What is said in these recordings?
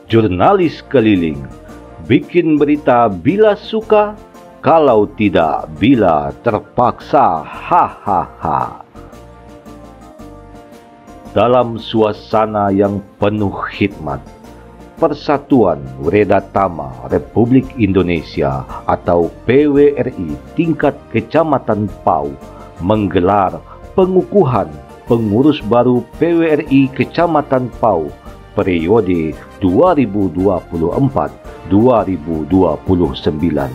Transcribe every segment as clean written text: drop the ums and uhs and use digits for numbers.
jurnalis keliling, bikin berita bila suka, kalau tidak bila terpaksa, hahaha. Dalam suasana yang penuh khidmat, Persatuan Weredatama Republik Indonesia atau PWRI tingkat Kecamatan Pau menggelar pengukuhan pengurus baru PWRI Kecamatan Pau periode 2024-2029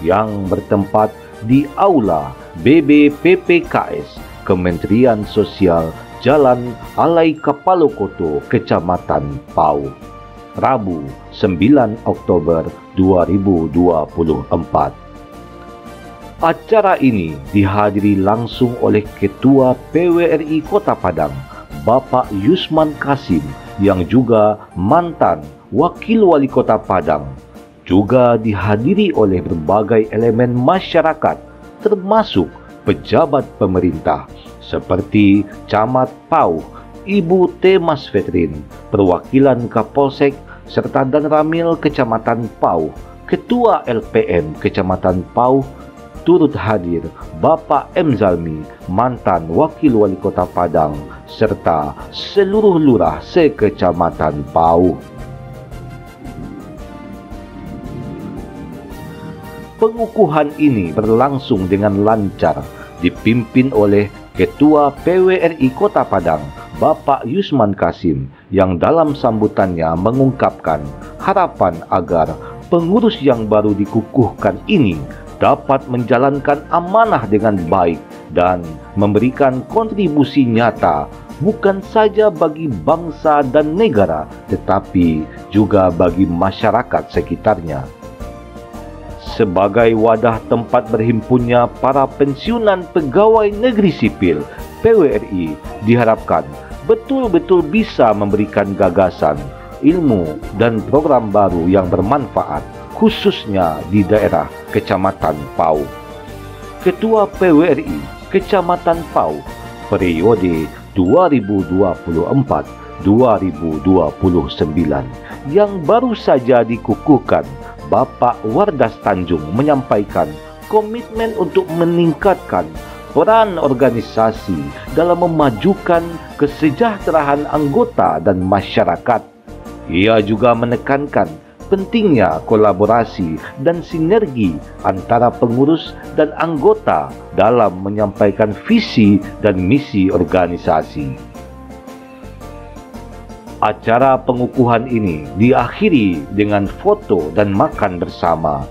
yang bertempat di Aula BBPPKS Kementerian Sosial Jalan Alai Kapalokoto, Kecamatan Pau, Rabu 9 Oktober 2024. Acara ini dihadiri langsung oleh Ketua PWRI Kota Padang, Bapak Yusman Kasim, yang juga mantan Wakil Wali Kota Padang. Juga dihadiri oleh berbagai elemen masyarakat, termasuk pejabat pemerintah, seperti Camat Pau, Ibu T. Masvetrin, perwakilan Kapolsek, serta Dan Ramil Kecamatan Pau, Ketua LPM Kecamatan Pau. Turut hadir Bapak M. Zalmi, mantan Wakil Wali Kota Padang, serta seluruh lurah se-Kecamatan Pau. Pengukuhan ini berlangsung dengan lancar, dipimpin oleh Ketua PWRI Kota Padang, Bapak Yusman Kasim, yang dalam sambutannya mengungkapkan harapan agar pengurus yang baru dikukuhkan ini dapat menjalankan amanah dengan baik dan memberikan kontribusi nyata bukan saja bagi bangsa dan negara, tetapi juga bagi masyarakat sekitarnya. Sebagai wadah tempat berhimpunnya para pensiunan pegawai negeri sipil, PWRI diharapkan betul-betul bisa memberikan gagasan, ilmu, dan program baru yang bermanfaat, khususnya di daerah Kecamatan Pau. Ketua PWRI Kecamatan Pau periode 2024-2029 yang baru saja dikukuhkan, Bapak Wardas Tanjung, menyampaikan komitmen untuk meningkatkan peran organisasi dalam memajukan kesejahteraan anggota dan masyarakat. Ia juga menekankan pentingnya kolaborasi dan sinergi antara pengurus dan anggota dalam menyampaikan visi dan misi organisasi. Acara pengukuhan ini diakhiri dengan foto dan makan bersama.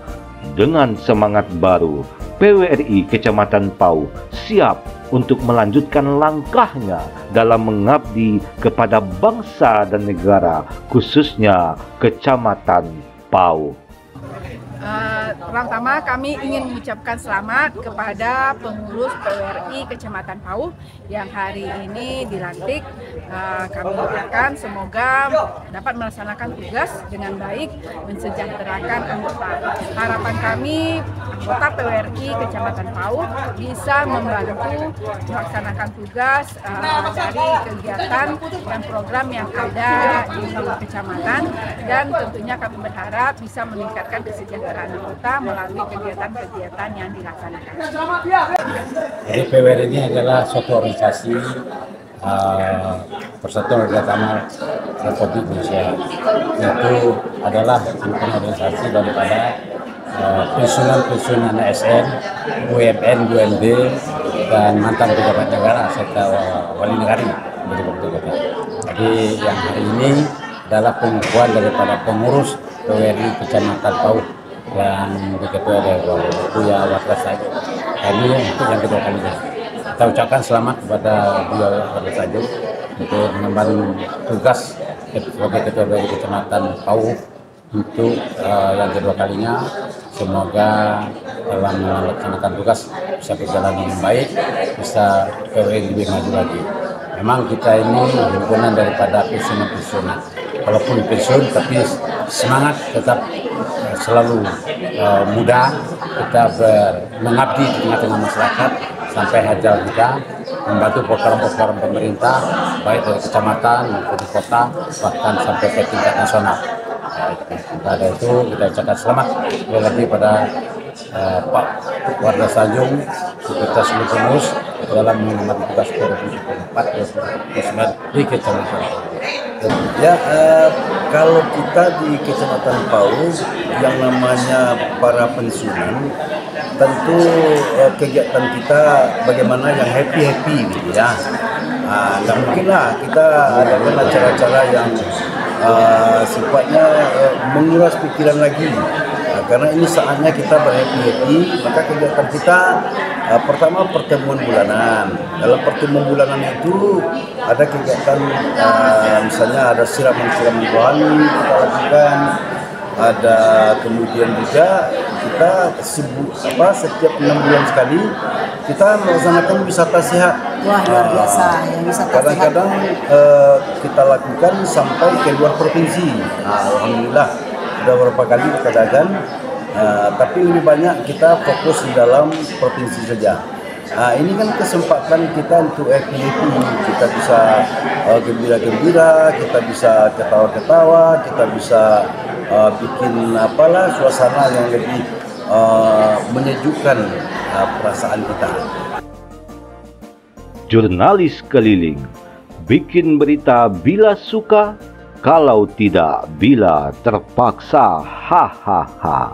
Dengan semangat baru, PWRI Kecamatan Pau siap untuk melanjutkan langkahnya dalam mengabdi kepada bangsa dan negara, khususnya Kecamatan Pau. Pertama kami ingin mengucapkan selamat kepada pengurus PWRI Kecamatan Pau yang hari ini dilantik. Kami doakan semoga dapat melaksanakan tugas dengan baik, mensejahterakan anggota. Harapan kami anggota PWRI Kecamatan Pau bisa membantu melaksanakan tugas dari kegiatan dan program yang ada di kecamatan, dan tentunya kami berharap bisa meningkatkan kesejahteraan anggota melalui kegiatan-kegiatan yang dilaksanakan. Jadi PWRI ini adalah suatu organisasi Persatuan Weredatama Republik Indonesia. Itu adalah organisasi daripada pensiunan ASN, UMN, UMD, dan mantan pejabat negara serta wali negara dari kota. Jadi yang hari ini adalah pengukuhan daripada pengurus PWRI Kecamatan Pau yang diketuai oleh Buya Wardas Tanjung. Kami untuk yang kedua kalinya. Kita ucapkan selamat kepada Buya Wardas Tanjung untuk mengemban tugas sebagai ketua dari Kecamatan Pau untuk yang kedua kalinya. Semoga dalam melaksanakan tugas bisa berjalan dengan baik, bisa PWRI lebih maju lagi. Memang kita ini himpunan daripada pensiunan. Walaupun pensiun, tapi semangat tetap selalu muda. Kita mengabdi di tengah-tengah masyarakat sampai ajal kita, membantu program-program pemerintah baik dari kecamatan maupun di kota, bahkan sampai ke tingkat nasional. Pada itu kita ucapkan selamat sekali lagi pada Pak Warga Tanjung beserta seluruh pengurus dalam mengemban tugas 2024 di Kecamatan. Ya, kalau kita di Kecamatan Pau yang namanya para pensiunan, tentu kegiatan kita bagaimana yang happy gitu ya. Nggak mungkin lah kita adakan acara-acara yang sifatnya menguras pikiran lagi. Karena ini saatnya kita berhappy, maka kegiatan kita pertama pertemuan bulanan. Dalam pertemuan bulanan itu ada kegiatan misalnya ada siraman-siraman rohani kita lakukan, ada kemudian juga kita setiap 6 bulan sekali kita melaksanakan wisata sehat. Wah, luar biasa yang wisata sehat. Kadang-kadang kita lakukan sampai ke luar provinsi. Alhamdulillah sudah beberapa kali kita adakan, tapi lebih banyak kita fokus di dalam provinsi saja. Ini kan kesempatan kita untuk happy, kita bisa gembira-gembira, kita bisa ketawa-ketawa, kita bisa bikin suasana yang lebih menyejukkan perasaan kita. Jurnalis keliling, bikin berita bila suka, kalau tidak bila terpaksa, hahaha.